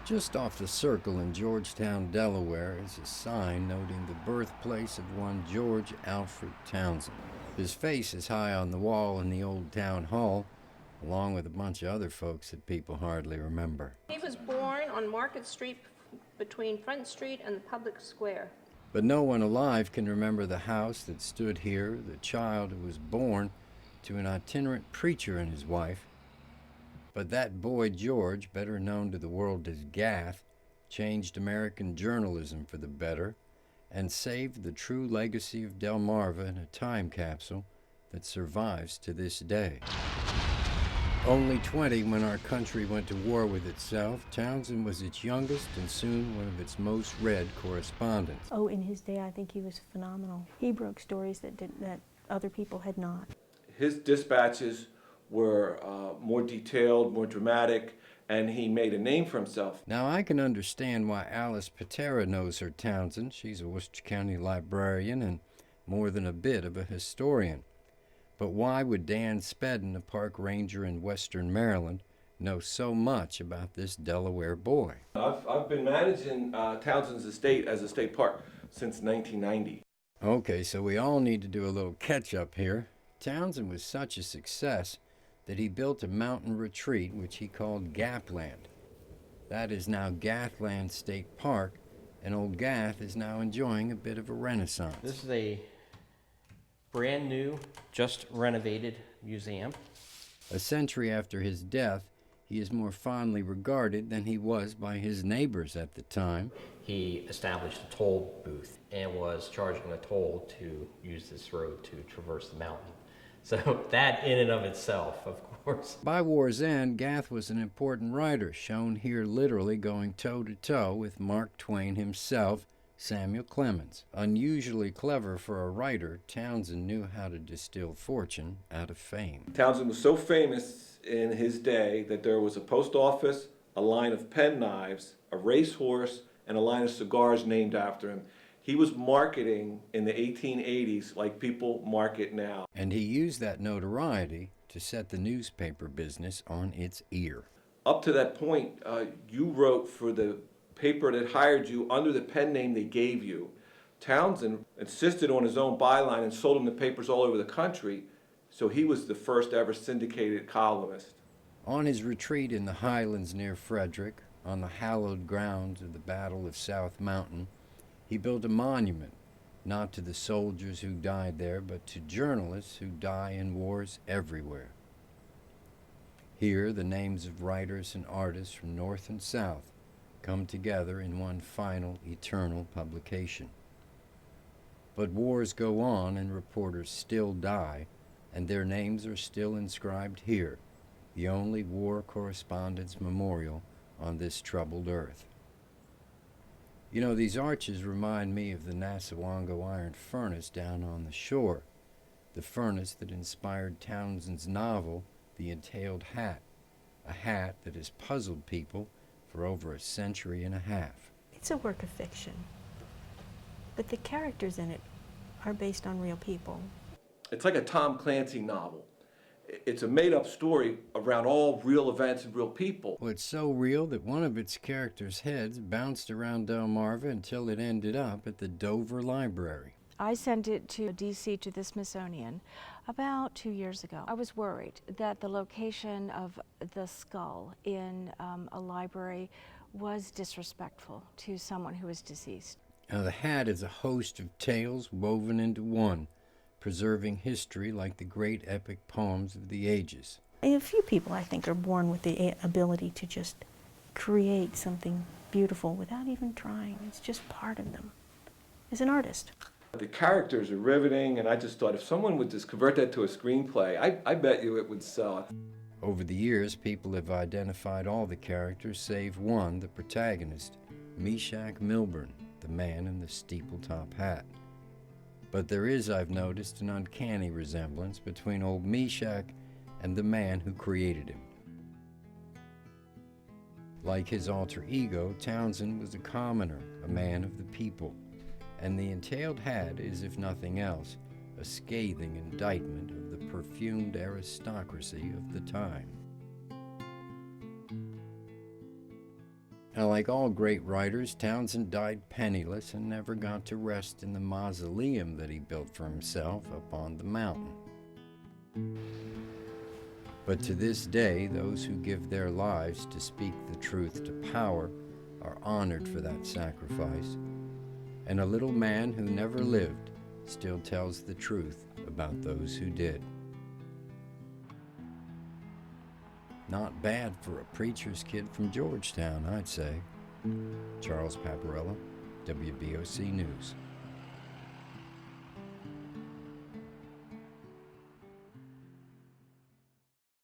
Just off the circle in Georgetown, Delaware, is a sign noting the birthplace of one George Alfred Townsend. His face is high on the wall in the old town hall, along with a bunch of other folks that people hardly remember. He was born on Market Street between Front Street and the Public Square. But no one alive can remember the house that stood here, the child who was born to an itinerant preacher and his wife. But that boy George, better known to the world as Gath, changed American journalism for the better and saved the true legacy of Delmarva in a time capsule that survives to this day. Only 20 when our country went to war with itself, Townsend was its youngest and soon one of its most read correspondents. Oh, in his day, I think he was phenomenal. He broke stories that other people had not. His dispatches were more detailed, more dramatic, and he made a name for himself. Now, I can understand why Alice Patera knows her Townsend. She's a Worcester County librarian and more than a bit of a historian. But why would Dan Spedden, a park ranger in western Maryland, know so much about this Delaware boy? I've been managing Townsend's estate as a state park since 1990. Okay, so we all need to do a little catch-up here. Townsend was such a success that he built a mountain retreat which he called Gathland. That is now Gathland State Park, and old Gath is now enjoying a bit of a renaissance. This is a brand new, just renovated museum. A century after his death, he is more fondly regarded than he was by his neighbors at the time. He established a toll booth and was charging a toll to use this road to traverse the mountain. So that in and of itself, of course. By war's end, Gath was an important writer, shown here literally going toe-to-toe with Mark Twain himself, Samuel Clemens. Unusually clever for a writer, Townsend knew how to distill fortune out of fame. Townsend was so famous in his day that there was a post office, a line of penknives, a racehorse, and a line of cigars named after him. He was marketing in the 1880s like people market now. And he used that notoriety to set the newspaper business on its ear. Up to that point, you wrote for the paper that hired you under the pen name they gave you. Townsend insisted on his own byline and sold them the papers all over the country, so he was the first ever syndicated columnist. On his retreat in the highlands near Frederick, on the hallowed grounds of the Battle of South Mountain, he built a monument, not to the soldiers who died there, but to journalists who die in wars everywhere. Here, the names of writers and artists from North and South come together in one final, eternal publication. But wars go on and reporters still die, and their names are still inscribed here, the only war correspondence memorial on this troubled earth. You know, these arches remind me of the Nassawango iron furnace down on the shore, the furnace that inspired Townsend's novel, The Entailed Hat, a hat that has puzzled people for over a century and a half. It's a work of fiction, but the characters in it are based on real people. It's like a Tom Clancy novel. It's a made-up story around all real events and real people. Well, it's so real that one of its characters' heads bounced around Delmarva until it ended up at the Dover Library. I sent it to D.C. to the Smithsonian about 2 years ago. I was worried that the location of the skull in a library was disrespectful to someone who was deceased. Now, the hat is a host of tales woven into one, preserving history like the great epic poems of the ages. And a few people, I think, are born with the ability to just create something beautiful without even trying. It's just part of them as an artist. The characters are riveting, and I just thought if someone would just convert that to a screenplay, I bet you it would sell. Over the years, people have identified all the characters save one, the protagonist, Meshach Milburn, the man in the steeple-top hat. But there is, I've noticed, an uncanny resemblance between old Meshach and the man who created him. Like his alter ego, Townsend was a commoner, a man of the people, and the entailed hat is, if nothing else, a scathing indictment of the perfumed aristocracy of the time. Now, like all great writers, Townsend died penniless and never got to rest in the mausoleum that he built for himself up on the mountain. But to this day, those who give their lives to speak the truth to power are honored for that sacrifice, and a little man who never lived still tells the truth about those who did. Not bad for a preacher's kid from Georgetown, I'd say. Charles Paparella, WBOC News.